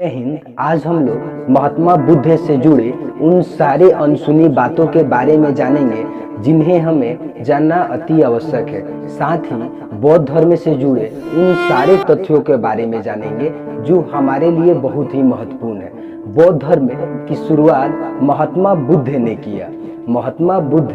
जय हिंद। आज हम लोग महात्मा बुद्ध से जुड़े उन सारे अनसुनी बातों के बारे में जानेंगे जिन्हें हमें जानना अति आवश्यक है। साथ ही बौद्ध धर्म से जुड़े उन सारे तथ्यों के बारे में जानेंगे जो हमारे लिए बहुत ही महत्वपूर्ण है। बौद्ध धर्म की शुरुआत महात्मा बुद्ध ने किया। महात्मा बुद्ध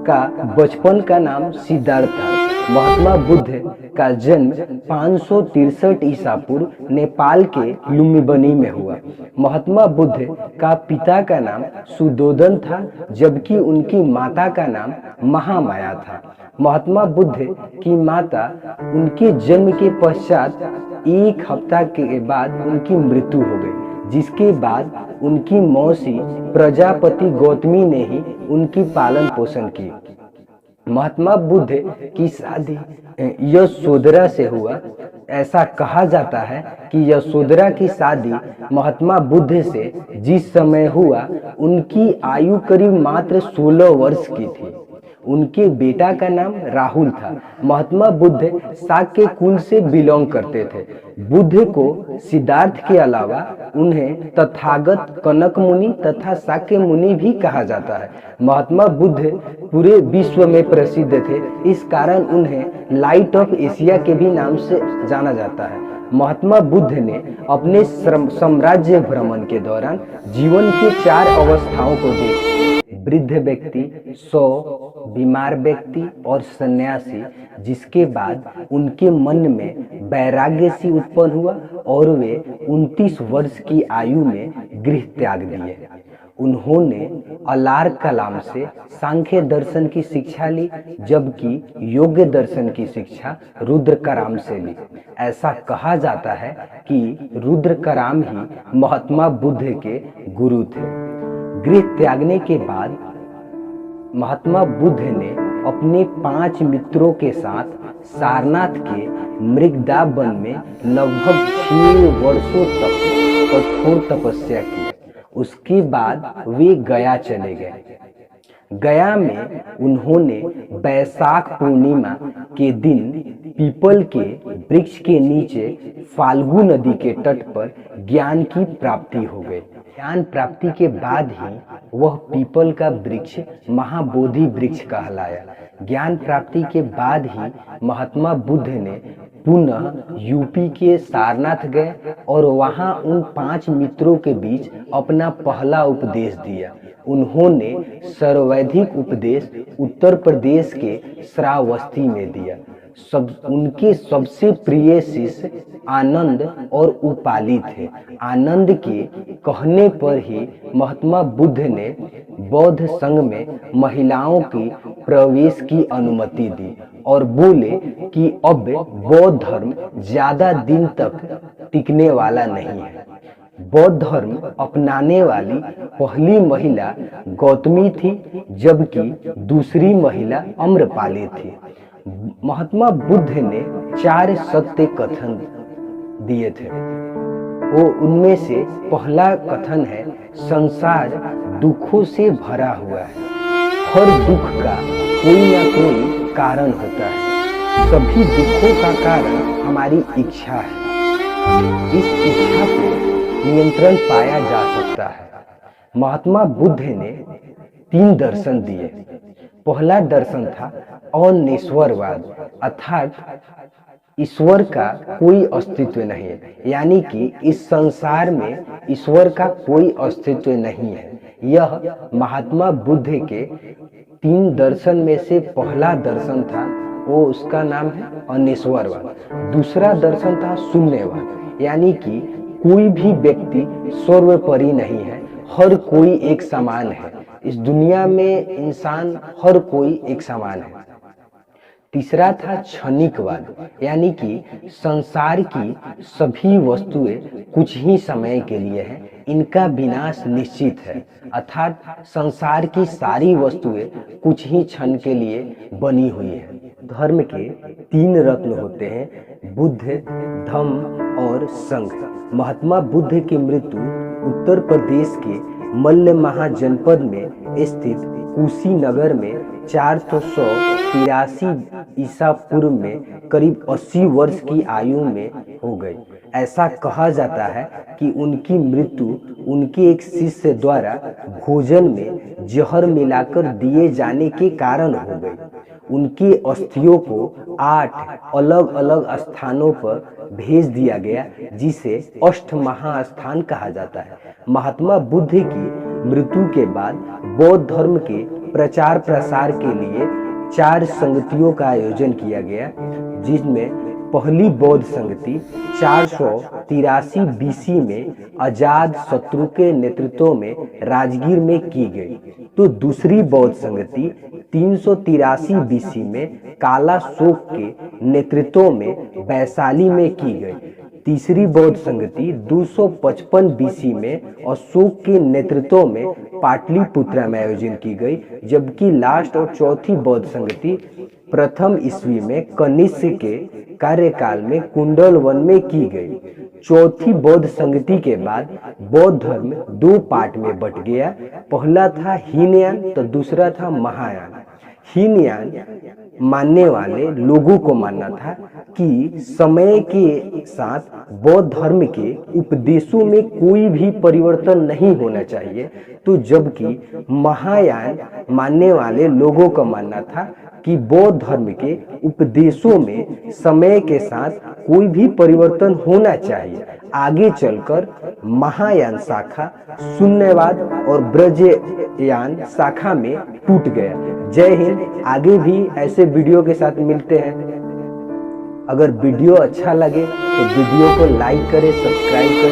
का बचपन का नाम सिद्धार्थ था। महात्मा बुद्ध का जन्म 563 ईसा पूर्व नेपाल के लुम्बिनी में हुआ। महात्मा बुद्ध का पिता का नाम सुदोधन था, जबकि उनकी माता का नाम महामाया था। महात्मा बुद्ध की माता उनके जन्म के पश्चात एक हफ्ता के बाद उनकी मृत्यु हो गई, जिसके बाद उनकी मौसी प्रजापति गौतमी ने ही उनकी पालन पोषण की। महात्मा बुद्ध की शादी यशोधरा से हुआ। ऐसा कहा जाता है कि यशोधरा की शादी महात्मा बुद्ध से जिस समय हुआ उनकी आयु करीब मात्र 16 वर्ष की थी। उनके बेटा का नाम राहुल था। महात्मा बुद्ध शाक्य कुल से बिलोंग करते थे। बुद्ध को सिद्धार्थ के अलावा उन्हें तथागत, कनक मुनि तथा शाक्य मुनि भी कहा जाता है। महात्मा बुद्ध पूरे विश्व में प्रसिद्ध थे, इस कारण उन्हें लाइट ऑफ एशिया के भी नाम से जाना जाता है। महात्मा बुद्ध ने अपने साम्राज्य भ्रमण के दौरान जीवन की 4 अवस्थाओं को देखा: वृद्ध व्यक्ति, सौ, बीमार व्यक्ति और सन्यासी। जिसके बाद उनके मन में वैराग्य सी उत्पन्न हुआ और वे 29 वर्ष की आयु में गृह त्याग दिए। उन्होंने अलार कलाम से सांख्य दर्शन की शिक्षा ली, जबकि योग्य दर्शन की शिक्षा रुद्रकराम से ली। ऐसा कहा जाता है कि रुद्रकराम ही महात्मा बुद्ध के गुरु थे। गृह त्यागने के बाद महात्मा बुद्ध ने अपने 5 मित्रों के साथ सारनाथ के मृगदा वन में लगभग 6 वर्षों तक कठोर तपस्या की। उसके बाद वे गया चले गए। गया में उन्होंने वैशाख पूर्णिमा के दिन पीपल के वृक्ष के नीचे फाल्गु नदी के तट पर ज्ञान की प्राप्ति हो गई। ज्ञान प्राप्ति के बाद ही वह पीपल का वृक्ष महाबोधि वृक्ष कहलाया। ज्ञान प्राप्ति के बाद ही महात्मा बुद्ध ने पुनः यूपी के सारनाथ गए और वहां उन 5 मित्रों के बीच अपना पहला उपदेश दिया। उन्होंने सर्वाधिक उपदेश उत्तर प्रदेश के श्रावस्ती में दिया। उनके सबसे प्रिय शिष्य आनंद और उपाली थे। आनंद के कहने पर ही महात्मा बुद्ध ने बौद्ध संघ में महिलाओं की प्रवेश की अनुमति दी और बोले कि अब बौद्ध धर्म ज्यादा दिन तक टिकने वाला नहीं है। बौद्ध धर्म अपनाने वाली पहली महिला गौतमी थी, जबकि दूसरी महिला अम्रपाली थी। महात्मा बुद्ध ने 4 सत्य कथन दिए थे। वो उनमें से पहला कथन है, संसार दुखों से भरा हुआ है। हर दुख का कोई ना कोई कारण होता है। सभी दुखों का कारण हमारी इच्छा है। इस इच्छा को नियंत्रण पाया जा सकता है। महात्मा बुद्ध ने 3 दर्शन दिए। पहला दर्शन था अनिश्वरवाद, अर्थात ईश्वर का कोई अस्तित्व नहीं है, यानी कि इस संसार में ईश्वर का कोई अस्तित्व नहीं है। यह महात्मा बुद्ध के 3 दर्शन में से पहला दर्शन था। वो उसका नाम है अनिश्वरवाद। दूसरा दर्शन था शून्यवाद, यानी कि कोई भी व्यक्ति सर्वोपरि नहीं है, हर कोई एक समान है। इस दुनिया में इंसान हर कोई एक समान है। तीसरा था क्षणिकवाद, यानी कि संसार की सभी वस्तुएं कुछ ही समय के लिए हैं, इनका विनाश निश्चित है। अर्थात संसार की सारी वस्तुएं कुछ ही क्षण के लिए बनी हुई है। धर्म के 3 रत्न होते हैं, बुद्ध, धम्म और संघ। महात्मा बुद्ध की मृत्यु उत्तर प्रदेश के मल्ल महाजनपद में स्थित कुशीनगर में 483 ईसा पूर्व में करीब 80 वर्ष की आयु में हो गई। ऐसा कहा जाता है कि उनकी मृत्यु उनके एक शिष्य द्वारा भोजन में जहर मिलाकर दिए जाने के कारण हो गई। उनकी अस्थियों को 8 अलग अलग स्थानों पर भेज दिया गया, जिसे अष्ट महास्थान कहा जाता है। महात्मा बुद्ध की मृत्यु के बाद बौद्ध धर्म के प्रचार प्रसार के लिए 4 संगतियों का आयोजन किया गया, जिसमें पहली बौद्ध संगति 483 बीसी में अजात शत्रु के नेतृत्व में राजगीर में की गई। तो दूसरी बौद्ध संगति 383 बीसी में काला शोक के नेतृत्व में वैशाली में की गई। तीसरी बौद्ध संगति 255 बीसी में अशोक के नेतृत्व में पाटलिपुत्रा में आयोजन की गई, जबकि लास्ट और चौथी बौद्ध संगति प्रथम ईस्वी में कनिष्क के कार्यकाल में कुंडल वन में की गई। चौथी बौद्ध संगति के बाद बौद्ध धर्म 2 पार्ट में बट गया। पहला था हीनयान तो दूसरा था महायान। हीनयान मानने वाले लोगों को मानना था कि समय के साथ बौद्ध धर्म के उपदेशों में कोई भी परिवर्तन नहीं होना चाहिए, तो जबकि महायान मानने वाले लोगों का मानना था कि बौद्ध धर्म के उपदेशों में समय के साथ कोई भी परिवर्तन होना चाहिए। आगे चलकर महायान शाखा शून्यवाद और ब्रजयान शाखा में टूट गया। जय हिंद। आगे भी ऐसे वीडियो के साथ मिलते हैं। अगर वीडियो अच्छा लगे तो वीडियो को लाइक करें, सब्सक्राइब करें।